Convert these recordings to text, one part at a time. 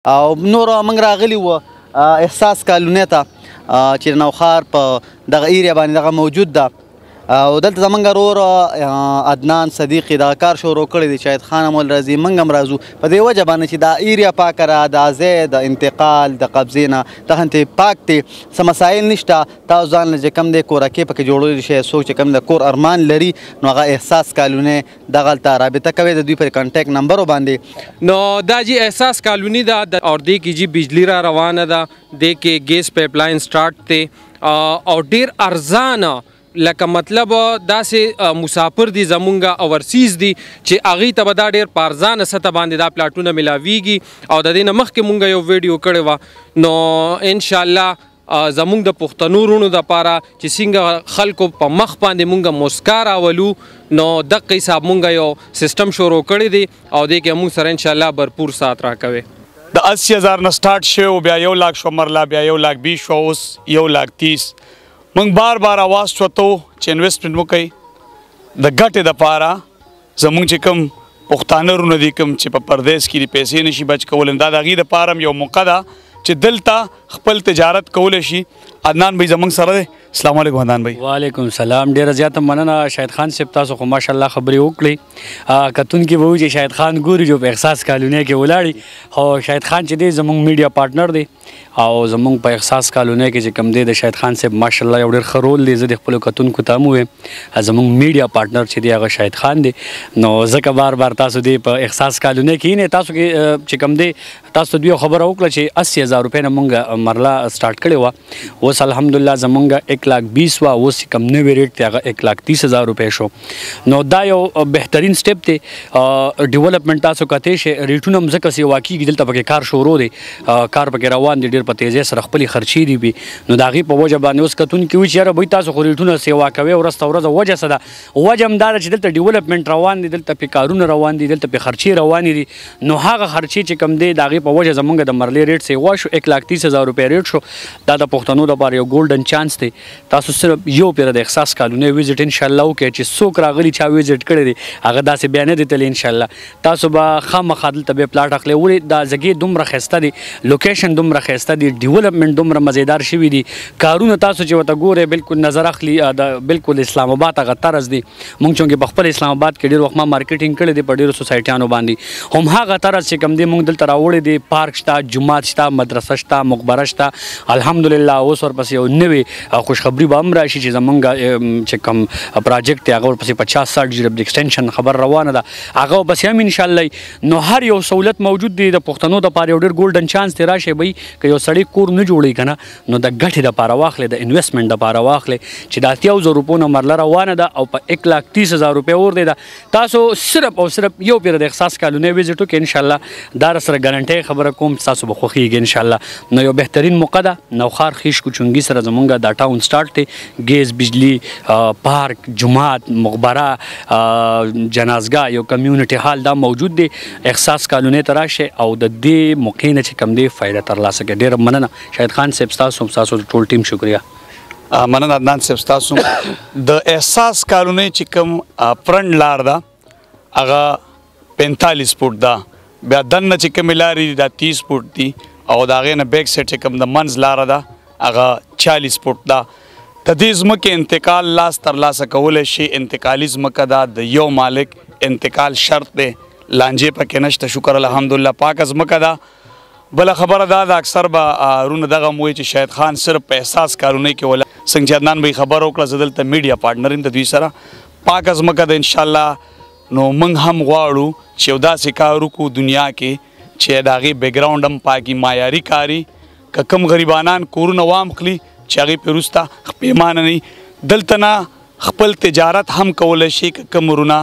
او نور موږ راغلي وو احساس کالونۍ ته چې نوښار په دغه ایریا باندې دغه موجود ده او دلته زمونږ ورور عدنان صدیقي دغه کار شروع کړی دی شاهد خان هم راځي موږ هم راځو په دې وجه باندې چې دا ایریا پاکه را د ځای د انتقال د قبضې نه دغسې پاک دی څه مسایل نشته تاسو ځان له چې کوم دی کورکې پکې جوړولی شئ څوک چې کوم د کور ارمان لري نو هغه احساس کالونۍ دغلته رابطه کوي د دوی پر کانټیکټ نمبرو باندې نو دا جی احساس کالونی دا اور دې کې جی بجلی را روانه ده دې کې ګیس پایپ لاین سٹارټ دی او ډیر ارزانه لکه مطلب داسې مسافر دي زمونږ اوورسیز دي چې هغوی ته به دا ډېر په ارزانه سطح باندې دا پلاټونه ملاویږي او د دې نه مخکې مونږ یو ویډیو کړې وه نو انشاءالله زمونږ د پښتنو وروڼو دپاره چې څنګه خلکو په مخ باندې مونږ مسکا راولو نو دقه حساب مونږ یو سیسټم شروع کړی دی او دې کې مونږ سره انشاءالله भरपूर سات راکوي د 80,000 نه سٹارټ شو بیا 1 लाख شو مرلا بیا 1,20,000 شو اوس 1,30,000 موږ بار آواز چوتو چې انویسټمنټ وکړئ د ګټې دپاره زموږ چې کوم پښتانه وروڼه دي کوم چې په پردیس کې دي پیسې نشي بچ کولی دا د هغې دپاره هم یو موقع ده چې دلته خپل تجارت کولی شي عدنان بھائی زموږ سره دی السلام علیکم عدنان بھائی وعلیکم السلام ډېره زیاته مننه شاهد خان صاحب تاسو خو ماشاءالله خبرې وکړئ کتونکي به وایي چې شاهد خان ګوري جو په احساس کالونۍ کې ولاړي خو شاهد خان چې دی زموږ میډیا پارټنر دی او زموږ په احساس کالونۍ کې چې کوم دی د شاهد خان صاحب ماشاءالله یو ډېر ښه رول دی زه د خپلو کتونکو ته هم ووایم زموږ میډیا پارټنر چې دی هغه شاهد خان دی نو ځکه بار تاسو دی په احساس کالونۍ کې نه تاسو کې چې کوم دی تاسو ته دوی خبره وکړه چې 80,000 روپۍ نه مونږ مرله سټارټ کړې وه اوس الحمدلله زمونږ 1,20,000 وه اوس چې کوم نوی ریټ دی هغه 1,30,000 روپۍ شو نو دا یو بهترین سټیپ دی ډیولپمنټ تاسو کتی شئ ریټونه هم ځکه سې واقعي دلته پکې کار شروع دی کار پکې روان دی ډېر په تیزۍ سره خپلې خرچې دي وي نو د هغې په وجه باندې اوس کتونکي وایي چې یاره بوی تاسو خو ریټونه سیوا کوئ ورځ ته ورځ وجه څه ده وجه هم دا ده چې دلته ډیولپمنټ روان دی دلته پې کارونه روان دي دلته پې خرچې روانې دي نو هغه خرچې چې کوم دی د هغې په وجه زمونږ د مرلې ریټ سیوا شو 1,30,000 روپۍ ریټ شو دا د پښتنو دپاره یو ګولډن چانس دی تاسو صرف یو پیره د احساس کالونۍ ویزټ انشاءالله وکړئ چې څوک راغلي چا ویزټ کړی دی هغه داسې بیا نه دی تللی انشاءالله تاسو به خامخا دلته بیا پلاټ اخلئ ولې دا ځګې دومره ښایسته دی لوکیشن دومره ښایسته دی ډیولپمنټ دومره مزیدار شوي دي کارونه تاسو چې ورته ګورئ بلکل نظر اخلي د بلکل اسلام آباد هغه طرز دی موږ چونکې په خپل اسلام آباد کې ډېر وخت ما مارکیټینګ کړی دی په ډېرو سوسایټیانو باندې هم هغه طرز چې کوم دی موږ دلته راوړی دی پارک شته جومات شته مدرسه شته مقبره شته الحمدلله اوس ورپسې یو نوې خوشخبري به هم راشي چې زمونږ چې کوم پراجیکټ دی هغه ورپسې 50-60 جرب د ایکسټینشن خبر روانه ده هغه ورپسې هم انشاءالله نو هر یو سہولت موجود دی د پښتنو دپاره یو ډېر ګولډن چانس دی راشئ بهی که یو سړی کور نه جوړوي که نه نو د ګټې دپاره واخلئ د انویسټمنټ دپاره واخلئ چې د 80,000 روپو نه مرله روانه ده او په 1,30,000 روپۍ اور دی ده تاسو صرف او صرف یو پیره د احساس کالونۍ ویزټ وکړئ انشاءالله دا سره ګارنټۍ خبره کوم چې تاسو به خوښیږي انشاءالله نو یو بهترین موقع ده نوښار خیش کوچونګي سره زمونږ دا ټاون سټارټ دی ګیس بجلی پارک جومات مقبره جنازګاه یو کمیونټي هال دا موجود دی احساس کالونۍ ته راشئ او د دې موقع نه چې کوم دی فایده ترلاسه کړئ ډېره مننه شاهد خان صاحب ستاسو ټول ټیم شکریه مننه عدنان صاحب ستاسو د احساس کالونۍ چې کوم فرنټ لار ده هغه 45 فوټ ده بیا دننه چې کومې لارې دي دا 30 فوټ دي او د هغې نه بیک سایډ چې کوم د منځ لاره ده هغه 40 فوټ ده د دې ځمکې انتقال لاس ترلاسه کولی شي انتقالي ځمکه ده د یو مالک انتقال شرط دی لانجې پکې نشته شکر الحمدلله پاکه ځمکه ده بله خبره دا ده اکثر به رونه دغه هم وایي چې شاهد خان صرف په احساس کالونۍ کې ولا څنګه چې عدنان بھائی خبره وکړه زه دلته میډیا پارټنر یم د دوی سره پاکه ځمکه ده انشاءالله نو موږ هم غواړو چې یو داسې کار وکړو دنیا کې چې د هغې بیکګراونډ هم پاکي معیاري کاري که کوم غریبانان کورونه وام خلي چې هغې پرې وروسته پیمانه نه دلته نه خپل تجارت هم کولی شي که کوم ورونه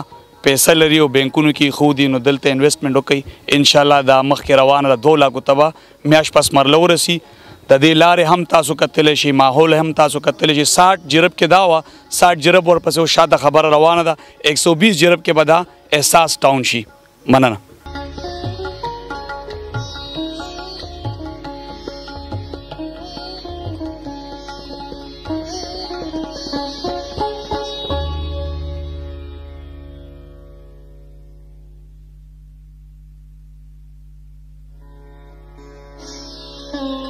پیسه لري او بینکونو کې خو دي نو دلته انویسټمنټ وکړئ انشاءالله دا مخکې روانه ده 2 لاکو ته به میاشت پس مرله ورسي د دې لارې هم تاسو کتلی شئ ماحول هم تاسو کتلی شئ 60 جرب کې دا وه 60 جرب ورپسې شاته خبره روانه ده 120 جرب کې به دا احساس ټاون شي مننه Thank you.